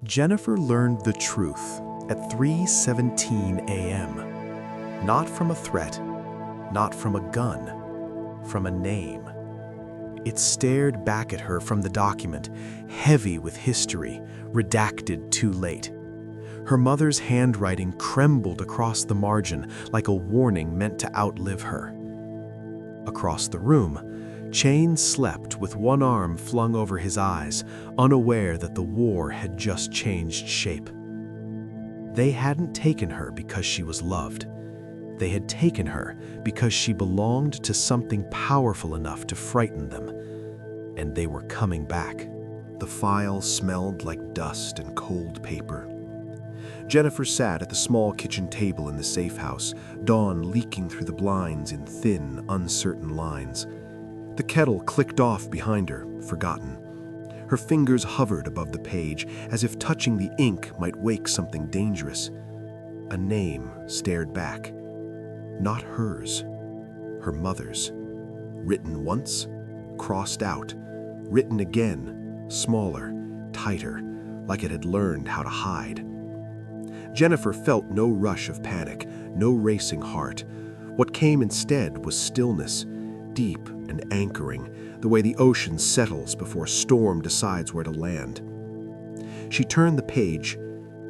Jennifer learned the truth at 3:17 a.m. Not from a threat, not from a gun, from a name. It stared back at her from the document, heavy with history, redacted too late. Her mother's handwriting trembled across the margin like a warning meant to outlive her. Across the room, Chain slept with one arm flung over his eyes, unaware that the war had just changed shape. They hadn't taken her because she was loved. They had taken her because she belonged to something powerful enough to frighten them. And they were coming back. The file smelled like dust and cold paper. Jennifer sat at the small kitchen table in the safe house, dawn leaking through the blinds in thin, uncertain lines. The kettle clicked off behind her, forgotten. Her fingers hovered above the page, as if touching the ink might wake something dangerous. A name stared back. Not hers, her mother's. Written once, crossed out. Written again, smaller, tighter, like it had learned how to hide. Jennifer felt no rush of panic, no racing heart. What came instead was stillness, deep and anchoring, the way the ocean settles before a storm decides where to land. She turned the page.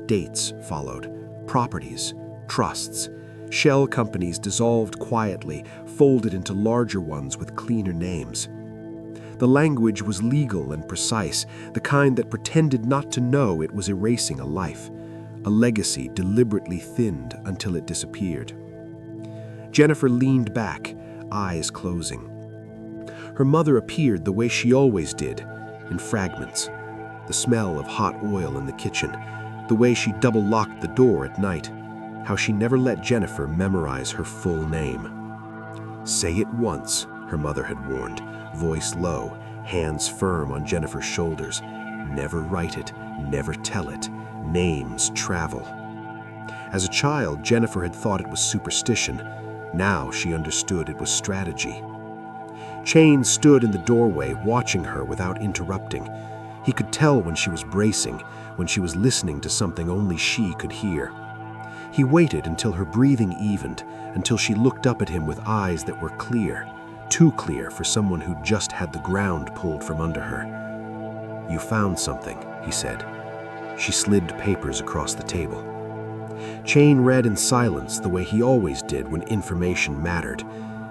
Dates followed. Properties, trusts, shell companies dissolved quietly, folded into larger ones with cleaner names. The language was legal and precise, the kind that pretended not to know it was erasing a life, a legacy deliberately thinned until it disappeared. Jennifer leaned back, eyes closing. Her mother appeared the way she always did, in fragments. The smell of hot oil in the kitchen, the way she double-locked the door at night, how she never let Jennifer memorize her full name. "Say it once," her mother had warned, voice low, hands firm on Jennifer's shoulders. "Never write it, never tell it. Names travel." As a child, Jennifer had thought it was superstition. Now she understood it was strategy. Chain stood in the doorway, watching her without interrupting. He could tell when she was bracing, when she was listening to something only she could hear. He waited until her breathing evened, until she looked up at him with eyes that were clear, too clear for someone who just had the ground pulled from under her. "You found something," he said. She slid papers across the table. Chain read in silence the way he always did when information mattered.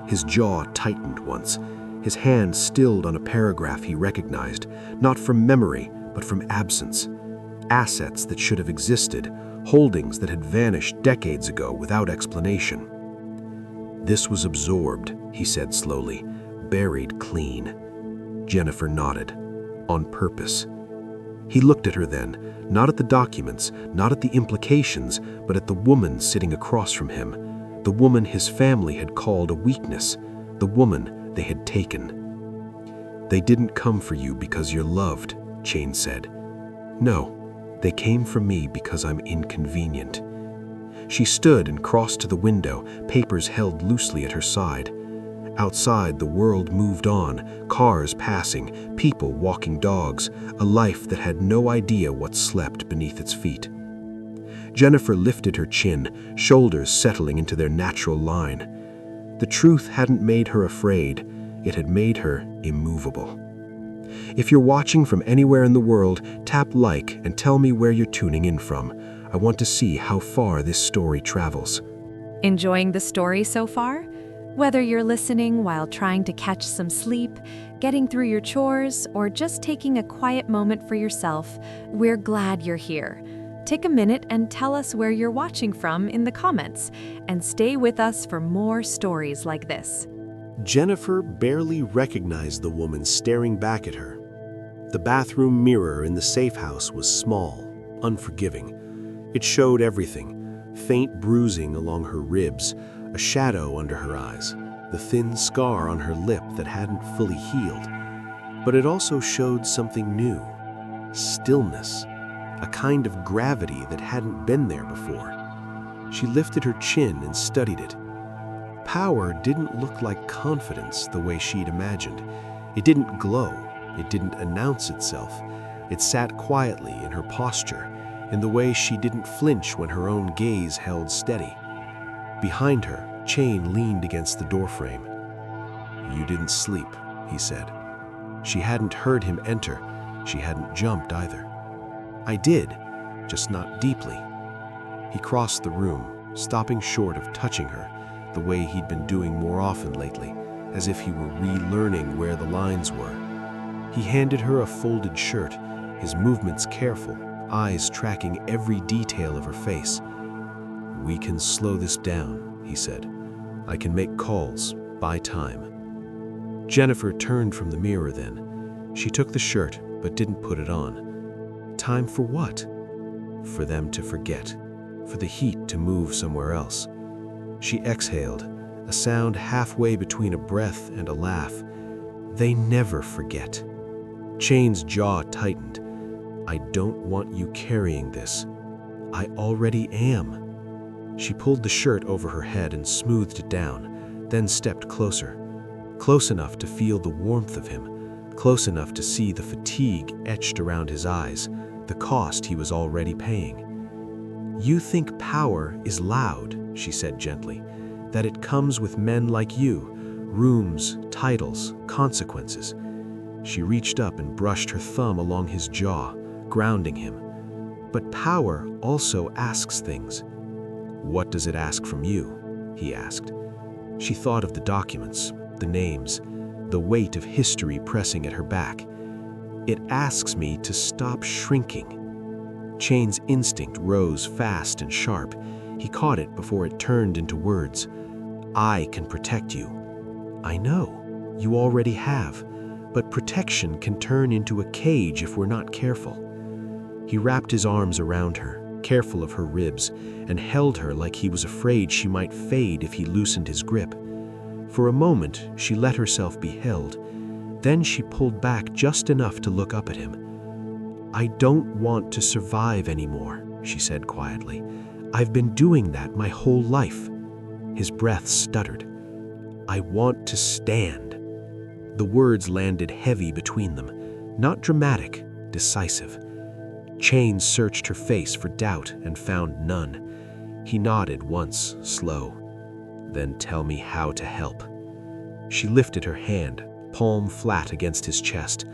His jaw tightened once. His hand stilled on a paragraph he recognized, not from memory, but from absence. Assets that should have existed, holdings that had vanished decades ago without explanation. "This was absorbed," he said slowly, "buried clean." Jennifer nodded. "On purpose." He looked at her then, not at the documents, not at the implications, but at the woman sitting across from him, the woman his family had called a weakness, the woman they had taken. "They didn't come for you because you're loved," Chain said. "No, they came for me because I'm inconvenient." She stood and crossed to the window, papers held loosely at her side. Outside, the world moved on, cars passing, people walking dogs, a life that had no idea what slept beneath its feet. Jennifer lifted her chin, shoulders settling into their natural line. The truth hadn't made her afraid, it had made her immovable. If you're watching from anywhere in the world, tap like and tell me where you're tuning in from. I want to see how far this story travels. Enjoying the story so far? Whether you're listening while trying to catch some sleep, getting through your chores, or just taking a quiet moment for yourself, we're glad you're here. Take a minute and tell us where you're watching from in the comments, and stay with us for more stories like this. Jennifer barely recognized the woman staring back at her. The bathroom mirror in the safe house was small, unforgiving. It showed everything: faint bruising along her ribs, a shadow under her eyes, the thin scar on her lip that hadn't fully healed. But it also showed something new: stillness, a kind of gravity that hadn't been there before. She lifted her chin and studied it. Power didn't look like confidence the way she'd imagined. It didn't glow, it didn't announce itself, It sat quietly in her posture, in the way she didn't flinch when her own gaze held steady. Behind her, Chain leaned against the doorframe. "You didn't sleep," he said. She hadn't heard him enter. She hadn't jumped either. "I did, just not deeply." He crossed the room, stopping short of touching her, the way he'd been doing more often lately, as if he were relearning where the lines were. He handed her a folded shirt, his movements careful, eyes tracking every detail of her face. "We can slow this down," he said. "I can make calls, buy time." Jennifer turned from the mirror then. She took the shirt, but didn't put it on. Time for what? For them to forget, for the heat to move somewhere else. She exhaled, a sound halfway between a breath and a laugh. They never forget. Chain's jaw tightened. "I don't want you carrying this. I already am." She pulled the shirt over her head and smoothed it down, then stepped closer. Close enough to feel the warmth of him, close enough to see the fatigue etched around his eyes, the cost he was already paying. "You think power is loud," she said gently, "that it comes with men like you, rooms, titles, consequences." She reached up and brushed her thumb along his jaw, grounding him. "But power also asks things." "What does it ask from you?" he asked. She thought of the documents, the names, the weight of history pressing at her back. "It asks me to stop shrinking." Chain's instinct rose fast and sharp. He caught it before it turned into words. "I can protect you." "I know. You already have. But protection can turn into a cage if we're not careful." He wrapped his arms around her, careful of her ribs, and held her like he was afraid she might fade if he loosened his grip. For a moment, she let herself be held. Then she pulled back just enough to look up at him. "I don't want to survive anymore," she said quietly. "I've been doing that my whole life." His breath stuttered. "I want to stand." The words landed heavy between them, not dramatic, decisive. Chain searched her face for doubt and found none. He nodded once, slow. "Then tell me how to help." She lifted her hand, palm flat against his chest.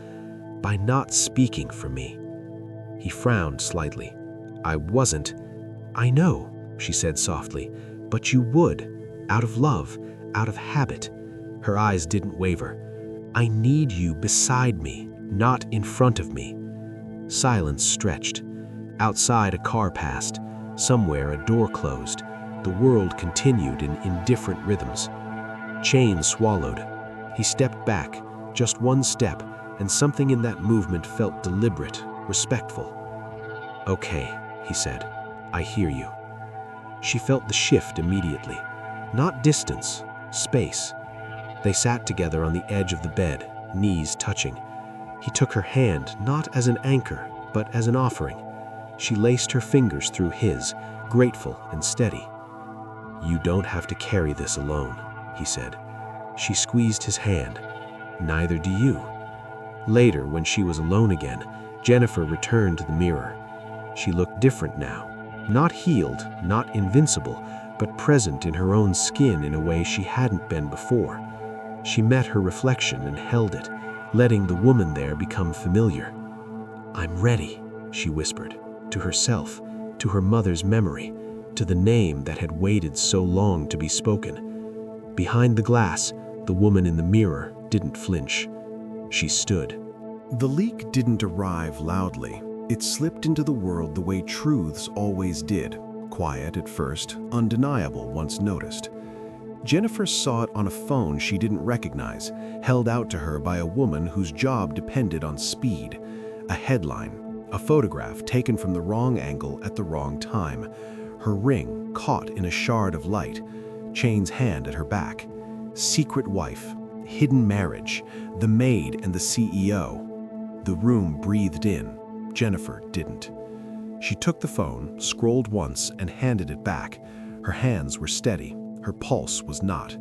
"By not speaking for me." He frowned slightly. "I wasn't." "I know," she said softly, "but you would, out of love, out of habit." Her eyes didn't waver. "I need you beside me, not in front of me." Silence stretched. Outside, a car passed. Somewhere, a door closed. The world continued in indifferent rhythms. Chain swallowed. He stepped back, just one step, and something in that movement felt deliberate, respectful. "Okay," he said. "I hear you." She felt the shift immediately. Not distance, space. They sat together on the edge of the bed, knees touching. He took her hand, not as an anchor, but as an offering. She laced her fingers through his, grateful and steady. "You don't have to carry this alone," he said. She squeezed his hand. "Neither do you." Later, when she was alone again, Jennifer returned to the mirror. She looked different now. Not healed, not invincible, but present in her own skin in a way she hadn't been before. She met her reflection and held it, letting the woman there become familiar. "I'm ready," she whispered, to herself, to her mother's memory, to the name that had waited so long to be spoken. Behind the glass, the woman in the mirror didn't flinch. She stood. The leak didn't arrive loudly. It slipped into the world the way truths always did, quiet at first, undeniable once noticed. Jennifer saw it on a phone she didn't recognize, held out to her by a woman whose job depended on speed. A headline, a photograph taken from the wrong angle at the wrong time. Her ring caught in a shard of light. Chain's hand at her back. Secret wife, hidden marriage, the maid and the CEO. The room breathed in. Jennifer didn't. She took the phone, scrolled once, and handed it back. Her hands were steady. Her pulse was not.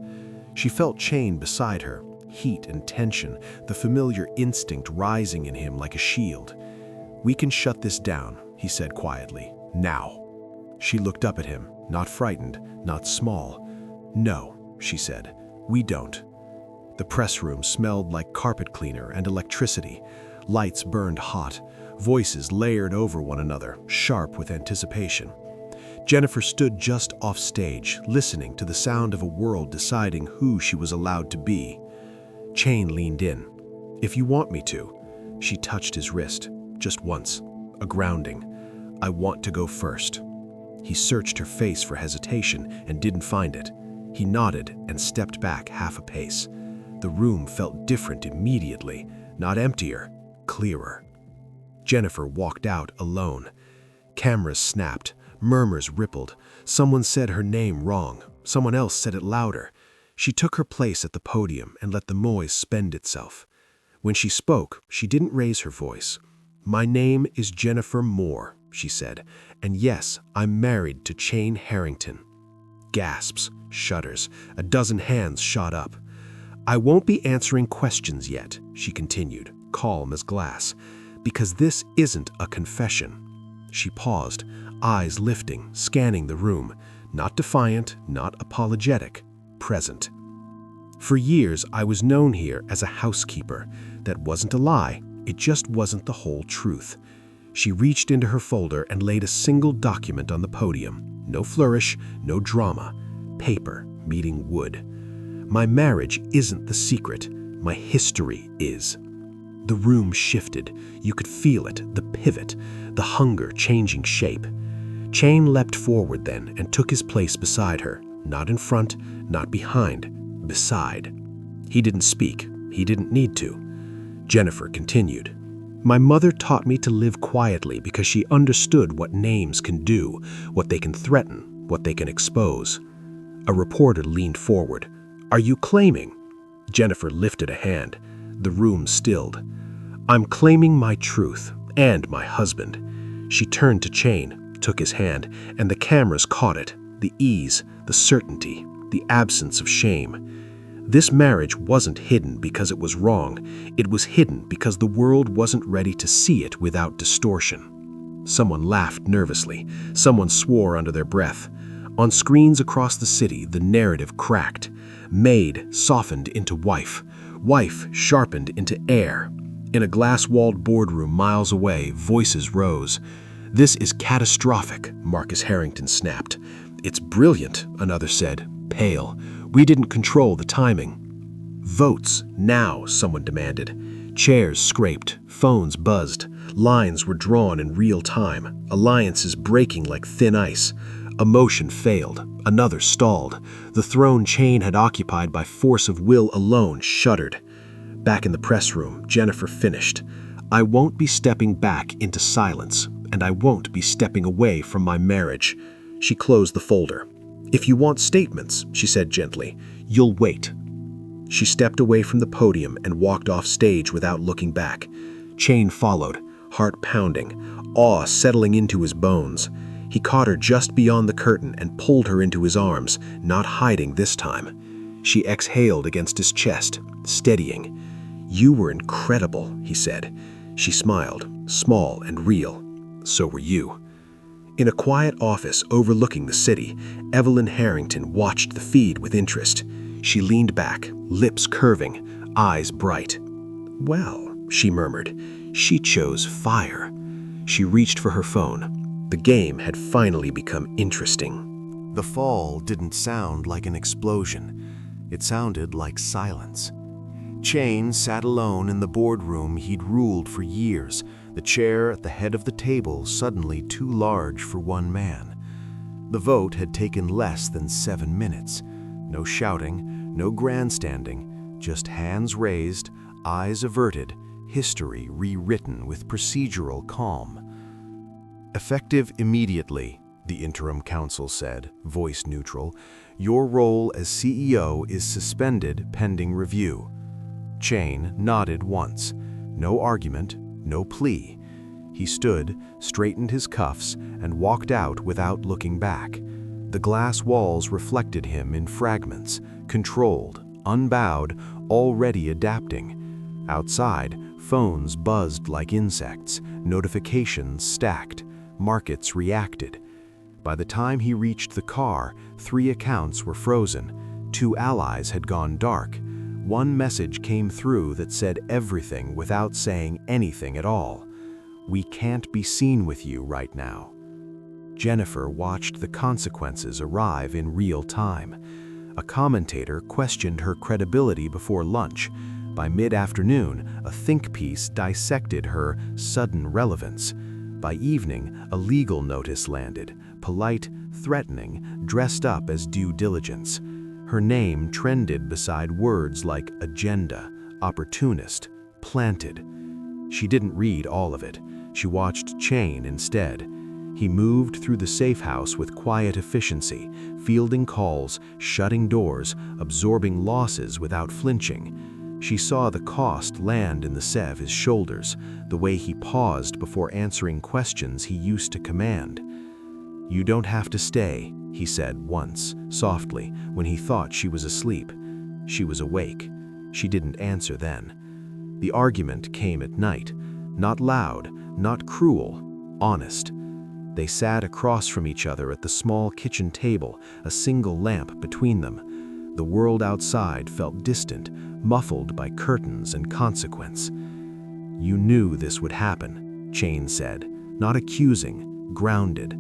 She felt Chain beside her, heat and tension, the familiar instinct rising in him like a shield. "We can shut this down," he said quietly. "Now." She looked up at him, not frightened, not small. "No," she said, "we don't." The press room smelled like carpet cleaner and electricity. Lights burned hot, voices layered over one another, sharp with anticipation. Jennifer stood just off stage, listening to the sound of a world deciding who she was allowed to be. Chain leaned in. "If you want me to." She touched his wrist, just once, a grounding. "I want to go first." He searched her face for hesitation and didn't find it. He nodded and stepped back half a pace. The room felt different immediately, not emptier, clearer. Jennifer walked out alone. Cameras snapped, murmurs rippled. Someone said her name wrong. Someone else said it louder. She took her place at the podium and let the noise spend itself. When she spoke, she didn't raise her voice. "My name is Jennifer Moore," she said, "and yes, I'm married to Chain Harrington." Gasps, shudders, a dozen hands shot up. "I won't be answering questions yet," she continued, calm as glass, "because this isn't a confession." She paused, eyes lifting, scanning the room, not defiant, not apologetic, present. "For years, I was known here as a housekeeper. That wasn't a lie, it just wasn't the whole truth." She reached into her folder and laid a single document on the podium. No flourish, no drama. Paper meeting wood. "My marriage isn't the secret. My history is." The room shifted. You could feel it, the pivot, the hunger changing shape. Chain leapt forward then and took his place beside her. Not in front, not behind, beside. He didn't speak. He didn't need to. Jennifer continued. "My mother taught me to live quietly because she understood what names can do, what they can threaten, what they can expose." A reporter leaned forward. "Are you claiming?" Jennifer lifted a hand. The room stilled. "I'm claiming my truth and my husband." She turned to Chain, took his hand, and the cameras caught it. The ease, the certainty, the absence of shame. This marriage wasn't hidden because it was wrong. It was hidden because the world wasn't ready to see it without distortion. Someone laughed nervously. Someone swore under their breath. On screens across the city, the narrative cracked. Maid softened into wife. Wife sharpened into heir. In a glass-walled boardroom miles away, voices rose. "This is catastrophic," Marcus Harrington snapped. "It's brilliant," another said, pale. "We didn't control the timing." "Votes, now," someone demanded. Chairs scraped, phones buzzed. Lines were drawn in real time, alliances breaking like thin ice. A motion failed, another stalled. The throne Chain had occupied by force of will alone shuddered. Back in the press room, Jennifer finished. "I won't be stepping back into silence, and I won't be stepping away from my marriage." She closed the folder. "If you want statements," she said gently, "you'll wait." She stepped away from the podium and walked off stage without looking back. Chain followed, heart pounding, awe settling into his bones. He caught her just beyond the curtain and pulled her into his arms, not hiding this time. She exhaled against his chest, steadying. "You were incredible," he said. She smiled, small and real. "So were you." In a quiet office overlooking the city, Evelyn Harrington watched the feed with interest. She leaned back, lips curving, eyes bright. "Well," she murmured, "she chose fire." She reached for her phone. The game had finally become interesting. The fall didn't sound like an explosion. It sounded like silence. Chain sat alone in the boardroom he'd ruled for years, the chair at the head of the table suddenly too large for one man. The vote had taken less than 7 minutes. No shouting, no grandstanding, just hands raised, eyes averted, history rewritten with procedural calm. "Effective immediately," the interim counsel said, voice neutral. "Your role as CEO is suspended pending review." Chain nodded once. No argument, no plea. He stood, straightened his cuffs, and walked out without looking back. The glass walls reflected him in fragments, controlled, unbowed, already adapting. Outside, Phones buzzed like insects, notifications stacked, markets reacted. By the time he reached the car, 3 accounts were frozen, 2 allies had gone dark. One message came through that said everything without saying anything at all. "We can't be seen with you right now." Jennifer watched the consequences arrive in real time. A commentator questioned her credibility before lunch. By mid-afternoon, a think piece dissected her sudden relevance. By evening, a legal notice landed, polite, threatening, dressed up as due diligence. Her name trended beside words like agenda, opportunist, planted. She didn't read all of it. She watched Chain instead. He moved through the safe house with quiet efficiency, fielding calls, shutting doors, absorbing losses without flinching. She saw the cost land in the Sev's shoulders, the way he paused before answering questions he used to command. "You don't have to stay," he said once, softly, when he thought she was asleep. She was awake. She didn't answer then. The argument came at night. Not loud, not cruel, honest. They sat across from each other at the small kitchen table, a single lamp between them. The world outside felt distant, muffled by curtains and consequence. "You knew this would happen," Chain said, not accusing, grounded.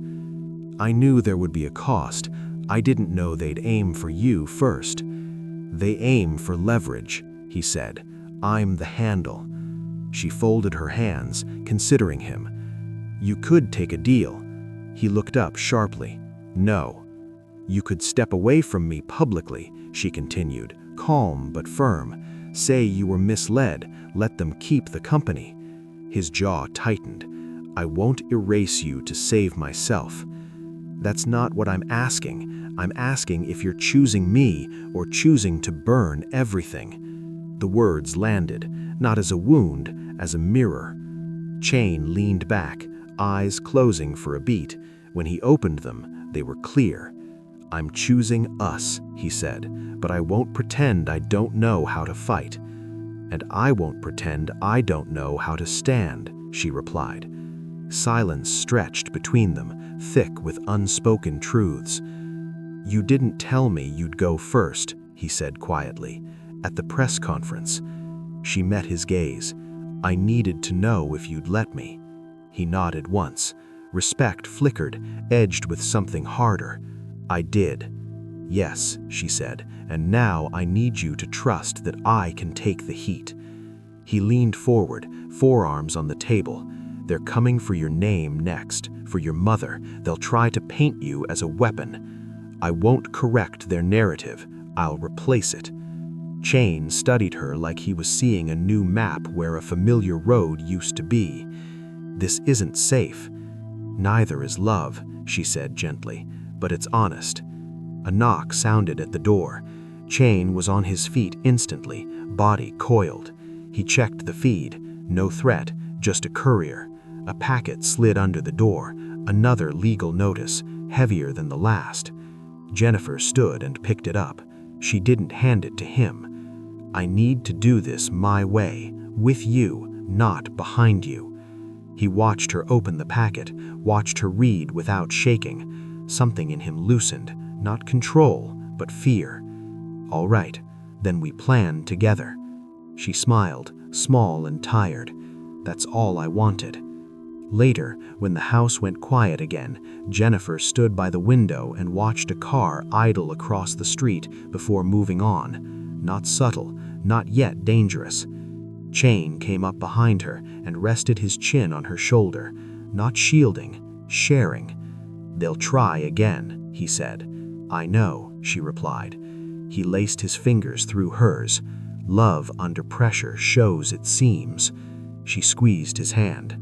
"I knew there would be a cost. I didn't know they'd aim for you first." "They aim for leverage," he said. "I'm the handle." She folded her hands, considering him. "You could take a deal." He looked up sharply. "No." "You could step away from me publicly," she continued, calm but firm. "Say you were misled, let them keep the company." His jaw tightened. "I won't erase you to save myself." "That's not what I'm asking. I'm asking if you're choosing me or choosing to burn everything." The words landed, not as a wound, as a mirror. Chain leaned back, eyes closing for a beat. When he opened them, they were clear. "I'm choosing us," he said, "but I won't pretend I don't know how to fight." "And I won't pretend I don't know how to stand," she replied. Silence stretched between them, thick with unspoken truths. "You didn't tell me you'd go first," he said quietly, "at the press conference." She met his gaze. "I needed to know if you'd let me." He nodded once. Respect flickered, edged with something harder. "I did." "Yes," she said, "and now I need you to trust that I can take the heat." He leaned forward, forearms on the table. "They're coming for your name next, for your mother. They'll try to paint you as a weapon. I won't correct their narrative. I'll replace it." Chain studied her like he was seeing a new map where a familiar road used to be. "This isn't safe." "Neither is love," she said gently, "but it's honest." A knock sounded at the door. Chain was on his feet instantly, body coiled. He checked the feed. No threat, just a courier. A packet slid under the door, another legal notice, heavier than the last. Jennifer stood and picked it up. She didn't hand it to him. "I need to do this my way, with you, not behind you." He watched her open the packet, watched her read without shaking. Something in him loosened, not control, but fear. "All right, then we plan together." She smiled, small and tired. "That's all I wanted." Later, when the house went quiet again, Jennifer stood by the window and watched a car idle across the street before moving on. Not subtle, not yet dangerous. Chain came up behind her and rested his chin on her shoulder, not shielding, sharing. "They'll try again," he said. "I know," she replied. He laced his fingers through hers. "Love under pressure shows its seams." She squeezed his hand.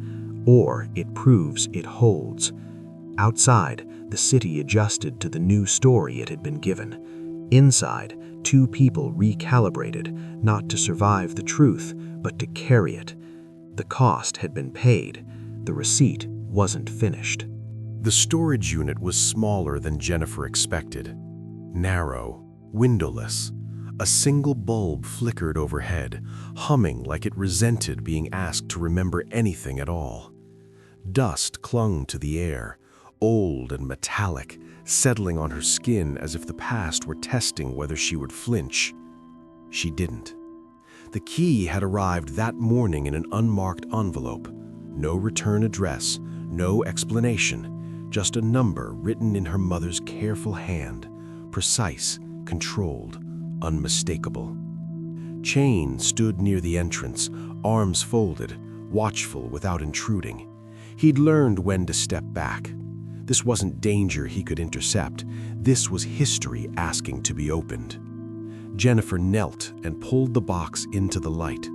"Or it proves it holds." Outside, the city adjusted to the new story it had been given. Inside, 2 people recalibrated, not to survive the truth, but to carry it. The cost had been paid. The receipt wasn't finished. The storage unit was smaller than Jennifer expected. Narrow, windowless, A single bulb flickered overhead, humming like it resented being asked to remember anything at all. Dust clung to the air, old and metallic, settling on her skin as if the past were testing whether she would flinch. She didn't. The key had arrived that morning in an unmarked envelope. No return address, no explanation, just a number written in her mother's careful hand, precise, controlled, unmistakable. Chain stood near the entrance, arms folded, watchful without intruding. He'd learned when to step back. This wasn't danger he could intercept. This was history asking to be opened. Jennifer knelt and pulled the box into the light.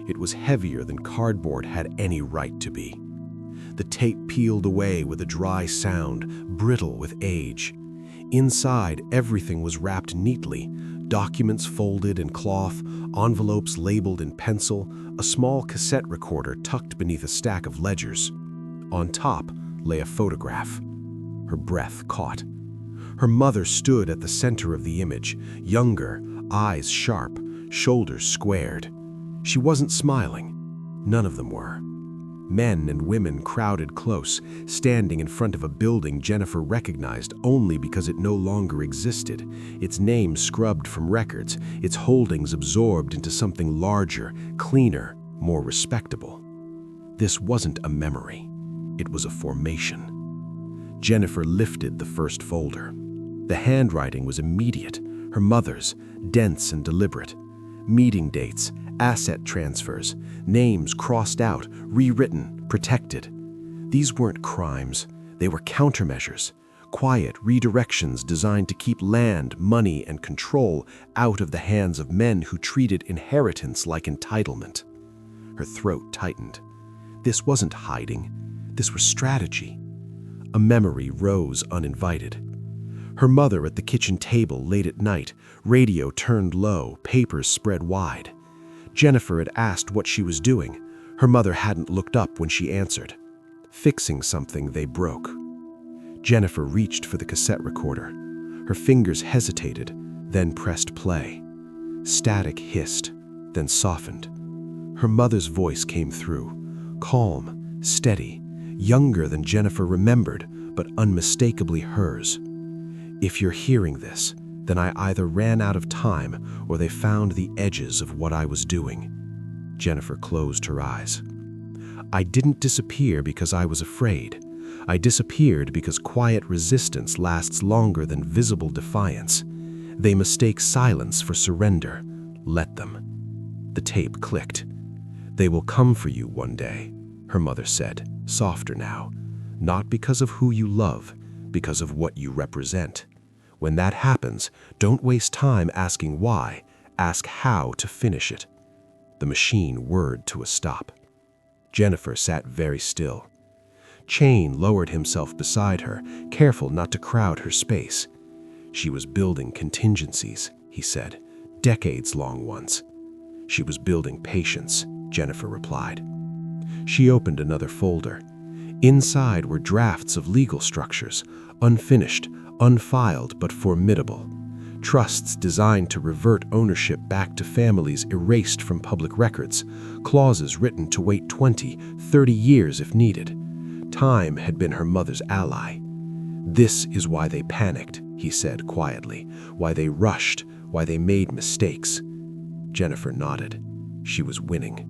It was heavier than cardboard had any right to be. The tape peeled away with a dry sound, brittle with age. Inside, everything was wrapped neatly, documents folded in cloth, envelopes labeled in pencil, a small cassette recorder tucked beneath a stack of ledgers. On top lay a photograph. Her breath caught. Her mother stood at the center of the image, younger, eyes sharp, shoulders squared. She wasn't smiling. None of them were. Men and women crowded close, standing in front of a building Jennifer recognized only because it no longer existed, its name scrubbed from records, its holdings absorbed into something larger, cleaner, more respectable. This wasn't a memory. It was a formation. Jennifer lifted the first folder. The handwriting was immediate, her mother's, dense and deliberate. Meeting dates, asset transfers, names crossed out, rewritten, protected. These weren't crimes, they were countermeasures, quiet redirections designed to keep land, money, and control out of the hands of men who treated inheritance like entitlement. Her throat tightened. This wasn't hiding, this was strategy. A memory rose uninvited. Her mother at the kitchen table late at night, radio turned low, papers spread wide. Jennifer had asked what she was doing. Her mother hadn't looked up when she answered. Fixing something they broke. Jennifer reached for the cassette recorder. Her fingers hesitated, then pressed play. Static hissed, then softened. Her mother's voice came through, calm, steady, younger than Jennifer remembered, but unmistakably hers. If you're hearing this, then I either ran out of time or they found the edges of what I was doing. Jennifer closed her eyes. I didn't disappear because I was afraid. I disappeared because quiet resistance lasts longer than visible defiance. They mistake silence for surrender. Let them. The tape clicked. They will come for you one day, her mother said, softer now. Not because of who you love, because of what you represent. When that happens, don't waste time asking why, ask how to finish it. The machine whirred to a stop. Jennifer sat very still. Chain lowered himself beside her, careful not to crowd her space. She was building contingencies, he said, decades-long ones. She was building patience, Jennifer replied. She opened another folder. Inside were drafts of legal structures, unfinished, unfiled but formidable. Trusts designed to revert ownership back to families erased from public records, clauses written to wait 20, 30 years if needed. Time had been her mother's ally. This is why they panicked, he said quietly, why they rushed, why they made mistakes. Jennifer nodded. She was winning.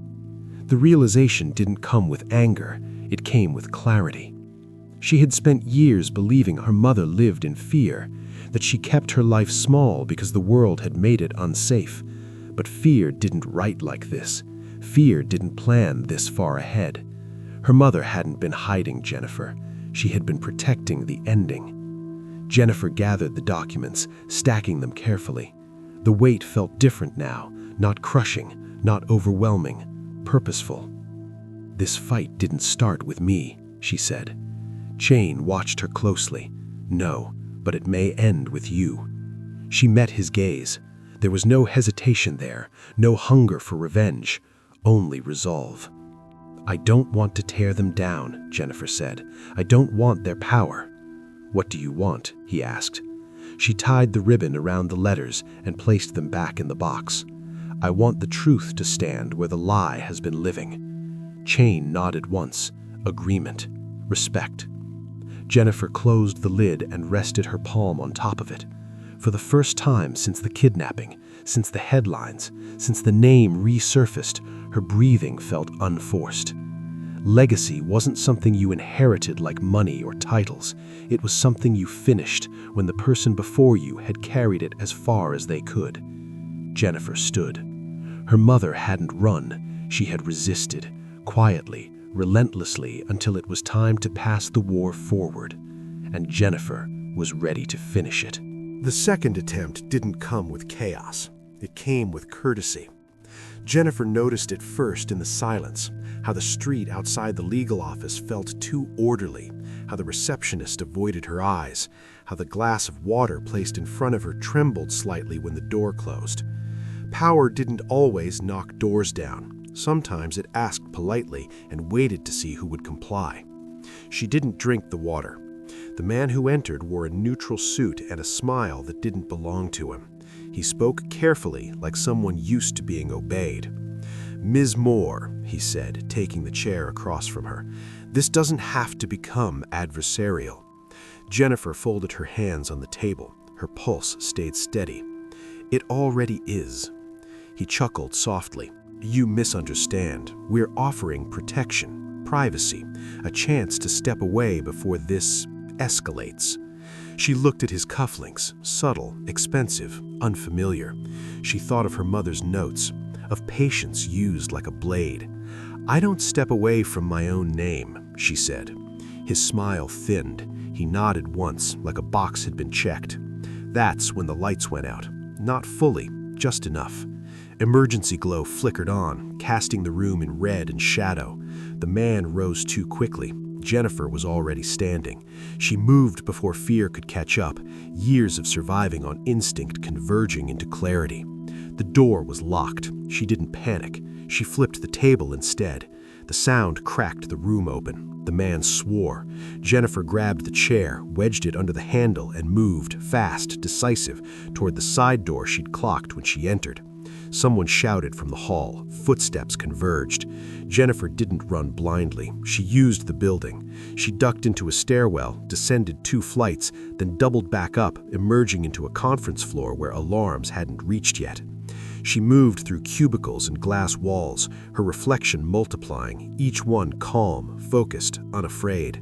The realization didn't come with anger, it came with clarity. She had spent years believing her mother lived in fear, that she kept her life small because the world had made it unsafe. But fear didn't write like this. Fear didn't plan this far ahead. Her mother hadn't been hiding Jennifer. She had been protecting the ending. Jennifer gathered the documents, stacking them carefully. The weight felt different now, not crushing, not overwhelming, purposeful. This fight didn't start with me, she said. Chain watched her closely. No, but it may end with you. She met his gaze. There was no hesitation there, no hunger for revenge, only resolve. I don't want to tear them down, Jennifer said. I don't want their power. What do you want? He asked. She tied the ribbon around the letters and placed them back in the box. "I want the truth to stand where the lie has been living." Chain nodded once. Agreement. Respect. Jennifer closed the lid and rested her palm on top of it. For the first time since the kidnapping, since the headlines, since the name resurfaced, her breathing felt unforced. Legacy wasn't something you inherited like money or titles. It was something you finished when the person before you had carried it as far as they could. Jennifer stood. Her mother hadn't run. She had resisted, quietly, relentlessly, until it was time to pass the war forward. And Jennifer was ready to finish it. The second attempt didn't come with chaos. It came with courtesy. Jennifer noticed it first in the silence, how the street outside the legal office felt too orderly, how the receptionist avoided her eyes, how the glass of water placed in front of her trembled slightly when the door closed. Power didn't always knock doors down. Sometimes it asked politely and waited to see who would comply. She didn't drink the water. The man who entered wore a neutral suit and a smile that didn't belong to him. He spoke carefully, like someone used to being obeyed. "Ms. Moore," he said, taking the chair across from her, "this doesn't have to become adversarial." Jennifer folded her hands on the table. Her pulse stayed steady. "It already is." He chuckled softly. "You misunderstand. We're offering protection, privacy, a chance to step away before this escalates." She looked at his cufflinks, subtle, expensive, unfamiliar. She thought of her mother's notes, of patience used like a blade. "I don't step away from my own name," she said. His smile thinned. He nodded once, like a box had been checked. That's when the lights went out. Not fully, just enough. Emergency glow flickered on, casting the room in red and shadow. The man rose too quickly. Jennifer was already standing. She moved before fear could catch up, years of surviving on instinct converging into clarity. The door was locked. She didn't panic. She flipped the table instead. The sound cracked the room open. The man swore. Jennifer grabbed the chair, wedged it under the handle, and moved, fast, decisive, toward the side door she'd clocked when she entered. Someone shouted from the hall. Footsteps converged. Jennifer didn't run blindly. She used the building. She ducked into a stairwell, descended 2 flights, then doubled back up, emerging into a conference floor where alarms hadn't reached yet. She moved through cubicles and glass walls, her reflection multiplying, each one calm, focused, unafraid.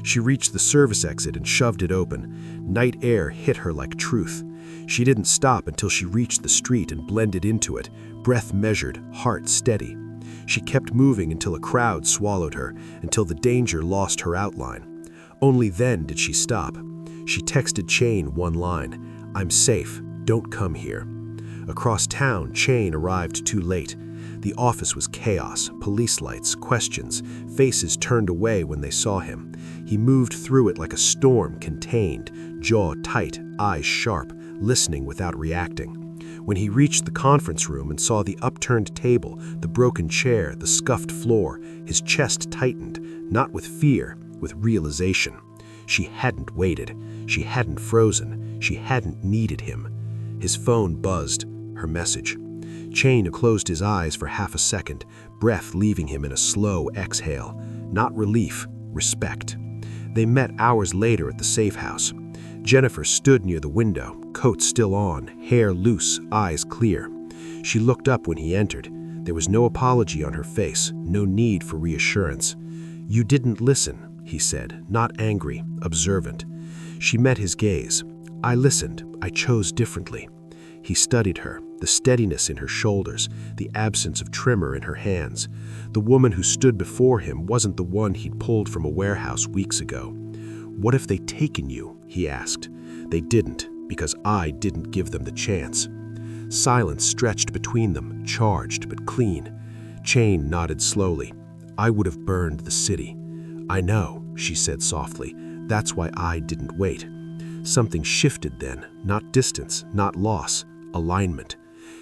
She reached the service exit and shoved it open. Night air hit her like truth. She didn't stop until she reached the street and blended into it, breath measured, heart steady. She kept moving until a crowd swallowed her, until the danger lost her outline. Only then did she stop. She texted Chain one line, "I'm safe, don't come here." Across town, Chain arrived too late. The office was chaos, police lights, questions, faces turned away when they saw him. He moved through it like a storm, contained, jaw tight, eyes sharp, listening without reacting. When he reached the conference room and saw the upturned table, the broken chair, the scuffed floor, his chest tightened, not with fear, with realization. She hadn't waited. She hadn't frozen. She hadn't needed him. His phone buzzed. Her message. Chain closed his eyes for half a second, breath leaving him in a slow exhale. Not relief, respect. They met hours later at the safe house. Jennifer stood near the window, coat still on, hair loose, eyes clear. She looked up when he entered. There was no apology on her face, no need for reassurance. "You didn't listen," he said, not angry, observant. She met his gaze. "I listened. I chose differently." He studied her, the steadiness in her shoulders, the absence of tremor in her hands. The woman who stood before him wasn't the one he'd pulled from a warehouse weeks ago. "What if they'd taken you?" he asked. "They didn't, because I didn't give them the chance." Silence stretched between them, charged but clean. Chain nodded slowly. "I would have burned the city." "I know," she said softly. "That's why I didn't wait." Something shifted then, not distance, not loss, alignment.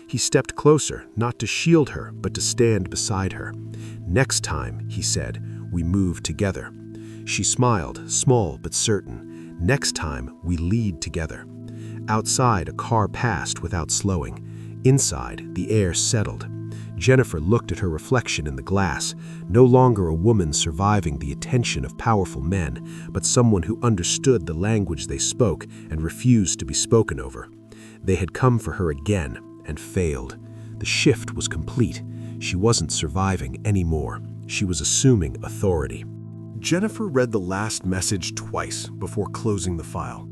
He stepped closer, not to shield her, but to stand beside her. "Next time," he said, "we move together." She smiled, small but certain. "Next time, we lead together." Outside, a car passed without slowing. Inside, the air settled. Jennifer looked at her reflection in the glass, no longer a woman surviving the attention of powerful men, but someone who understood the language they spoke and refused to be spoken over. They had come for her again and failed. The shift was complete. She wasn't surviving anymore. She was assuming authority. Jennifer read the last message twice before closing the file.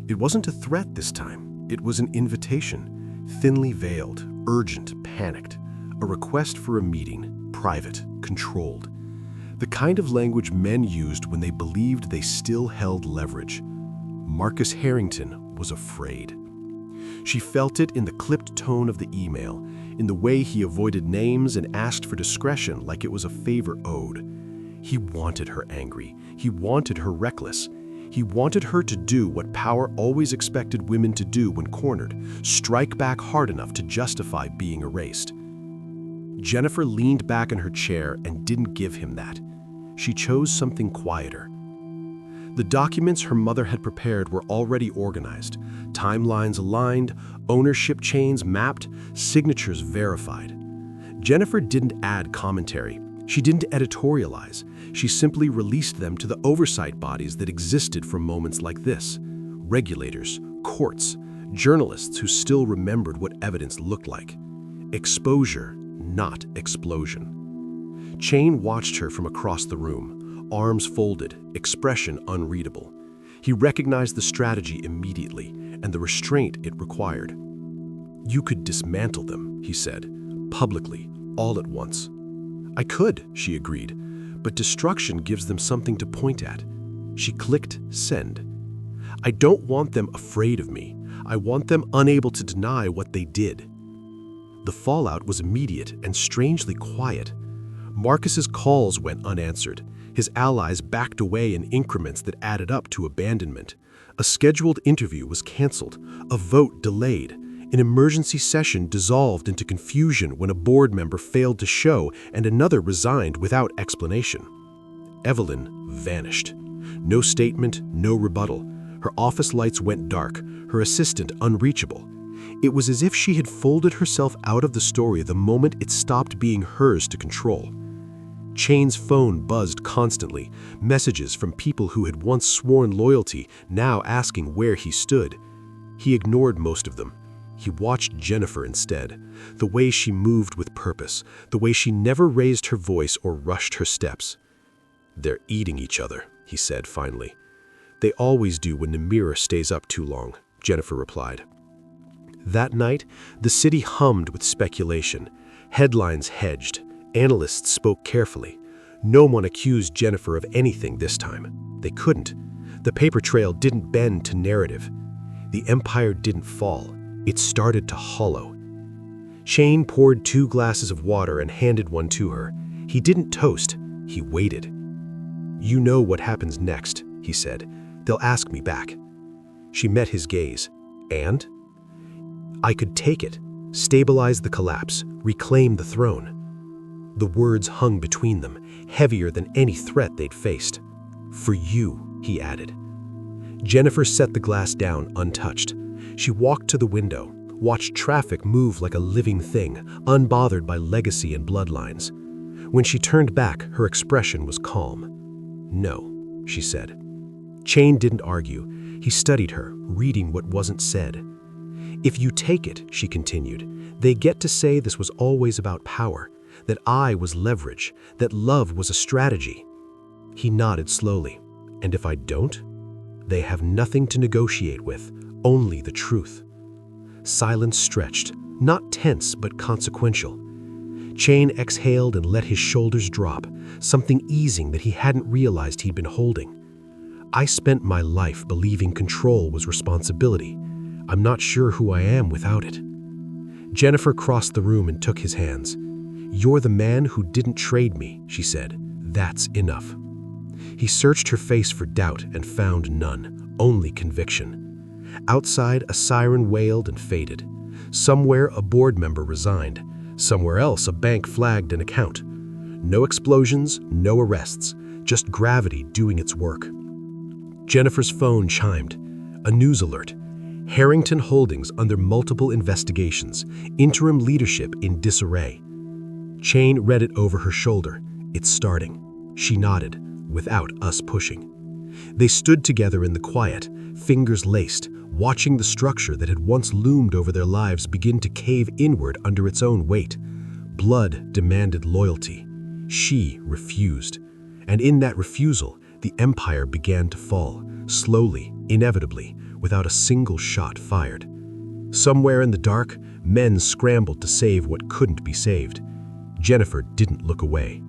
It wasn't a threat this time. It was an invitation, thinly veiled, urgent, panicked. A request for a meeting, private, controlled. The kind of language men used when they believed they still held leverage. Marcus Harrington was afraid. She felt it in the clipped tone of the email, in the way he avoided names and asked for discretion like it was a favor owed. He wanted her angry. He wanted her reckless. He wanted her to do what power always expected women to do when cornered, strike back hard enough to justify being erased. Jennifer leaned back in her chair and didn't give him that. She chose something quieter. The documents her mother had prepared were already organized, timelines aligned, ownership chains mapped, signatures verified. Jennifer didn't add commentary. She didn't editorialize. She simply released them to the oversight bodies that existed for moments like this. Regulators, courts, journalists who still remembered what evidence looked like. Exposure, not explosion. Chain watched her from across the room, arms folded, expression unreadable. He recognized the strategy immediately and the restraint it required. "You could dismantle them," he said, publicly, all at once. "I could," she agreed, "but destruction gives them something to point at." She clicked send. "I don't want them afraid of me. I want them unable to deny what they did." The fallout was immediate and strangely quiet. Marcus's calls went unanswered. His allies backed away in increments that added up to abandonment. A scheduled interview was canceled, a vote delayed. An emergency session dissolved into confusion when a board member failed to show and another resigned without explanation. Evelyn vanished. No statement, no rebuttal. Her office lights went dark, her assistant unreachable. It was as if she had folded herself out of the story the moment it stopped being hers to control. Chain's phone buzzed constantly, messages from people who had once sworn loyalty, now asking where he stood. He ignored most of them. He watched Jennifer instead, the way she moved with purpose, the way she never raised her voice or rushed her steps. "They're eating each other," he said finally. "They always do when the mirror stays up too long," Jennifer replied. That night, the city hummed with speculation. Headlines hedged. Analysts spoke carefully. No one accused Jennifer of anything this time. They couldn't. The paper trail didn't bend to narrative. The empire didn't fall. It started to hollow. Shane poured 2 glasses of water and handed one to her. He didn't toast. He waited. "You know what happens next," he said. "They'll ask me back." She met his gaze. "And?" "I could take it, stabilize the collapse, reclaim the throne." The words hung between them, heavier than any threat they'd faced. "For you," he added. Jennifer set the glass down untouched. She walked to the window, watched traffic move like a living thing, unbothered by legacy and bloodlines. When she turned back, her expression was calm. "No," she said. Chain didn't argue. He studied her, reading what wasn't said. "If you take it," she continued, "they get to say this was always about power, that I was leverage, that love was a strategy." He nodded slowly. "And if I don't? They have nothing to negotiate with, only the truth." Silence stretched, not tense but consequential. Chain exhaled and let his shoulders drop, something easing that he hadn't realized he'd been holding. "I spent my life believing control was responsibility. I'm not sure who I am without it." Jennifer crossed the room and took his hands. "You're the man who didn't trade me," she said. "That's enough." He searched her face for doubt and found none, only conviction. Outside, a siren wailed and faded. Somewhere, a board member resigned. Somewhere else, a bank flagged an account. No explosions, no arrests, just gravity doing its work. Jennifer's phone chimed. A news alert. Harrington Holdings under multiple investigations, interim leadership in disarray. Chain read it over her shoulder. It's starting. She nodded, without us pushing. They stood together in the quiet, fingers laced, watching the structure that had once loomed over their lives begin to cave inward under its own weight. Blood demanded loyalty. She refused. And in that refusal, the empire began to fall, slowly, inevitably, without a single shot fired. Somewhere in the dark, men scrambled to save what couldn't be saved. Jennifer didn't look away.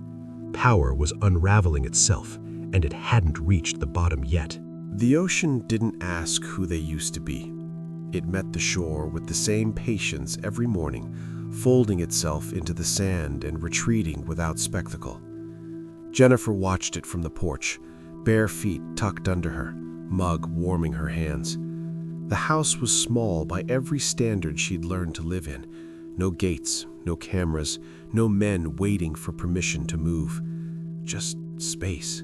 Power was unraveling itself, and it hadn't reached the bottom yet. The ocean didn't ask who they used to be. It met the shore with the same patience every morning, folding itself into the sand and retreating without spectacle. Jennifer watched it from the porch, bare feet tucked under her, mug warming her hands. The house was small by every standard she'd learned to live in. No gates, no cameras, no men waiting for permission to move. Just space.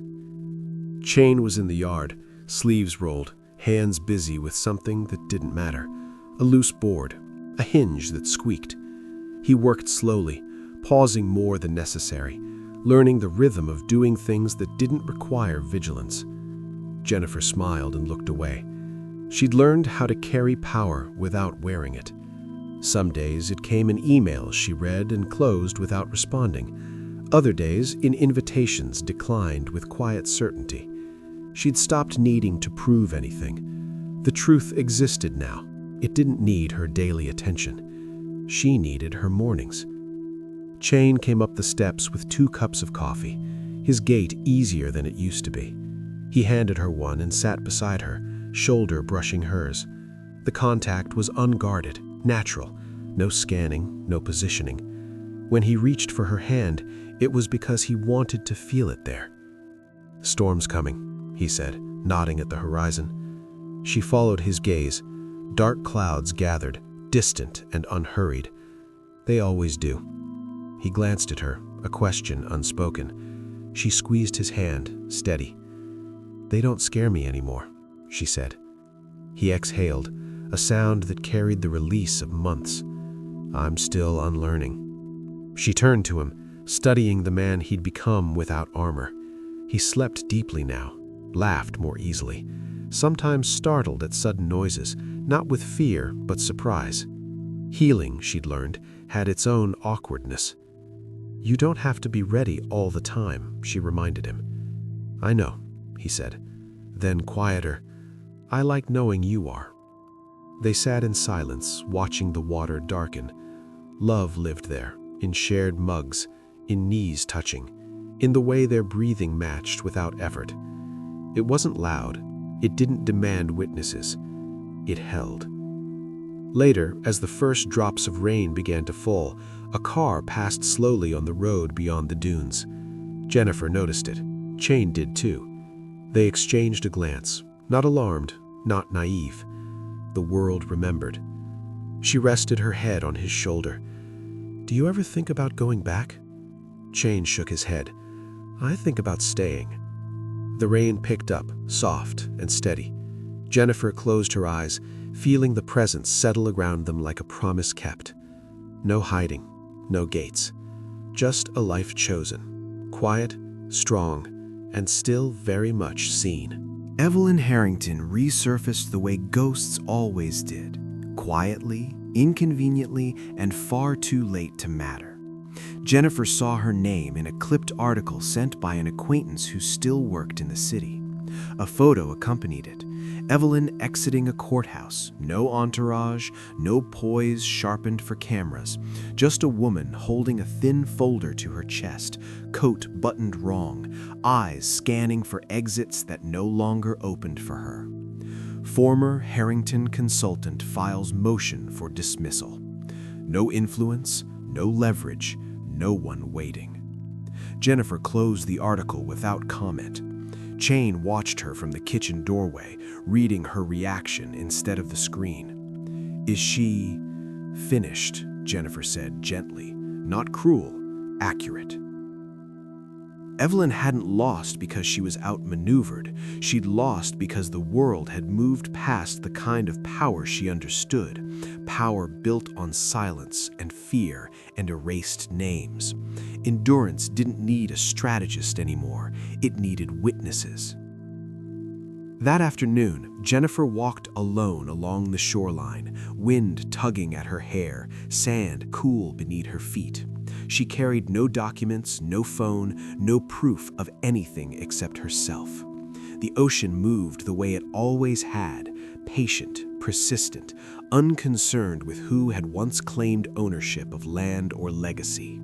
Chain was in the yard, sleeves rolled, hands busy with something that didn't matter. A loose board, a hinge that squeaked. He worked slowly, pausing more than necessary, learning the rhythm of doing things that didn't require vigilance. Jennifer smiled and looked away. She'd learned how to carry power without wearing it. Some days it came in emails she read and closed without responding. Other days in invitations declined with quiet certainty. She'd stopped needing to prove anything. The truth existed now. It didn't need her daily attention. She needed her mornings. Chain came up the steps with 2 cups of coffee, his gait easier than it used to be. He handed her one and sat beside her, shoulder brushing hers. The contact was unguarded, natural, no scanning, no positioning. When he reached for her hand, it was because he wanted to feel it there. "Storm's coming," he said, nodding at the horizon. She followed his gaze. Dark clouds gathered, distant and unhurried. They always do. He glanced at her, a question unspoken. She squeezed his hand, steady. "They don't scare me anymore," she said. He exhaled, a sound that carried the release of months. "I'm still unlearning." She turned to him, studying the man he'd become without armor. He slept deeply now, laughed more easily, sometimes startled at sudden noises, not with fear but surprise. Healing, she'd learned, had its own awkwardness. "You don't have to be ready all the time," she reminded him. "I know," he said. Then quieter, "I like knowing you are." They sat in silence, watching the water darken. Love lived there, in shared mugs, in knees touching, in the way their breathing matched without effort. It wasn't loud. It didn't demand witnesses. It held. Later, as the first drops of rain began to fall, a car passed slowly on the road beyond the dunes. Jennifer noticed it. Chain did too. They exchanged a glance, not alarmed, not naive. The world remembered. She rested her head on his shoulder. "Do you ever think about going back?" Chain shook his head. "I think about staying." The rain picked up, soft and steady. Jennifer closed her eyes, feeling the presence settle around them like a promise kept. No hiding, no gates. Just a life chosen, quiet, strong, and still very much seen. Evelyn Harrington resurfaced the way ghosts always did, quietly, inconveniently, and far too late to matter. Jennifer saw her name in a clipped article sent by an acquaintance who still worked in the city. A photo accompanied it. Evelyn exiting a courthouse, no entourage, no poise sharpened for cameras, just a woman holding a thin folder to her chest, coat buttoned wrong, eyes scanning for exits that no longer opened for her. Former Harrington consultant files motion for dismissal. No influence, no leverage, no one waiting. Jennifer closed the article without comment. Chain watched her from the kitchen doorway, reading her reaction instead of the screen. "Is she finished?" Jennifer said gently, not cruel, accurate. Evelyn hadn't lost because she was outmaneuvered. She'd lost because the world had moved past the kind of power she understood, power built on silence and fear and erased names. Endurance didn't need a strategist anymore. It needed witnesses. That afternoon, Jennifer walked alone along the shoreline, wind tugging at her hair, sand cool beneath her feet. She carried no documents, no phone, no proof of anything except herself. The ocean moved the way it always had, patient, persistent, unconcerned with who had once claimed ownership of land or legacy.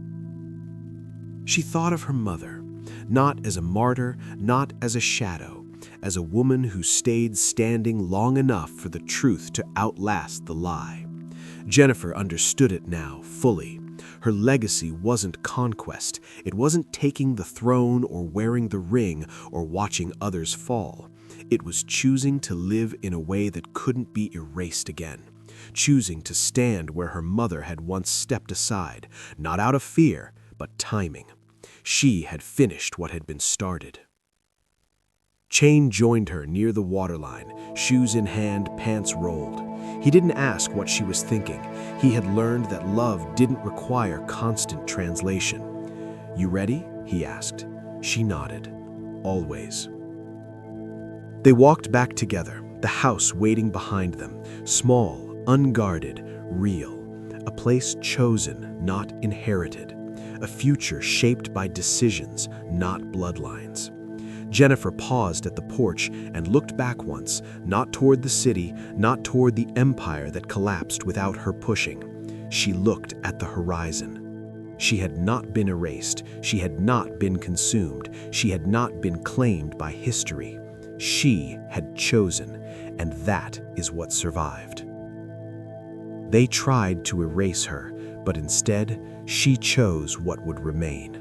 She thought of her mother, not as a martyr, not as a shadow, as a woman who stayed standing long enough for the truth to outlast the lie. Jennifer understood it now, fully. Her legacy wasn't conquest. It wasn't taking the throne or wearing the ring or watching others fall. It was choosing to live in a way that couldn't be erased again. Choosing to stand where her mother had once stepped aside, not out of fear, but timing. She had finished what had been started. Chain joined her near the waterline, shoes in hand, pants rolled. He didn't ask what she was thinking. He had learned that love didn't require constant translation. "You ready?" he asked. She nodded. Always. They walked back together, the house waiting behind them, small, unguarded, real. A place chosen, not inherited. A future shaped by decisions, not bloodlines. Jennifer paused at the porch and looked back once, not toward the city, not toward the empire that collapsed without her pushing. She looked at the horizon. She had not been erased. She had not been consumed. She had not been claimed by history. She had chosen, and that is what survived. They tried to erase her, but instead, she chose what would remain.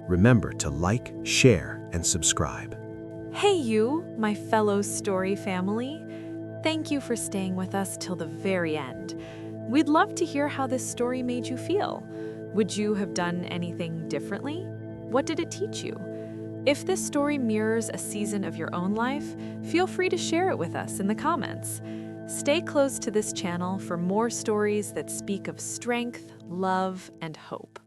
Remember to like, share, and subscribe. Hey you, my fellow story family. Thank you for staying with us till the very end. We'd love to hear how this story made you feel. Would you have done anything differently? What did it teach you? If this story mirrors a season of your own life, feel free to share it with us in the comments. Stay close to this channel for more stories that speak of strength, love, and hope.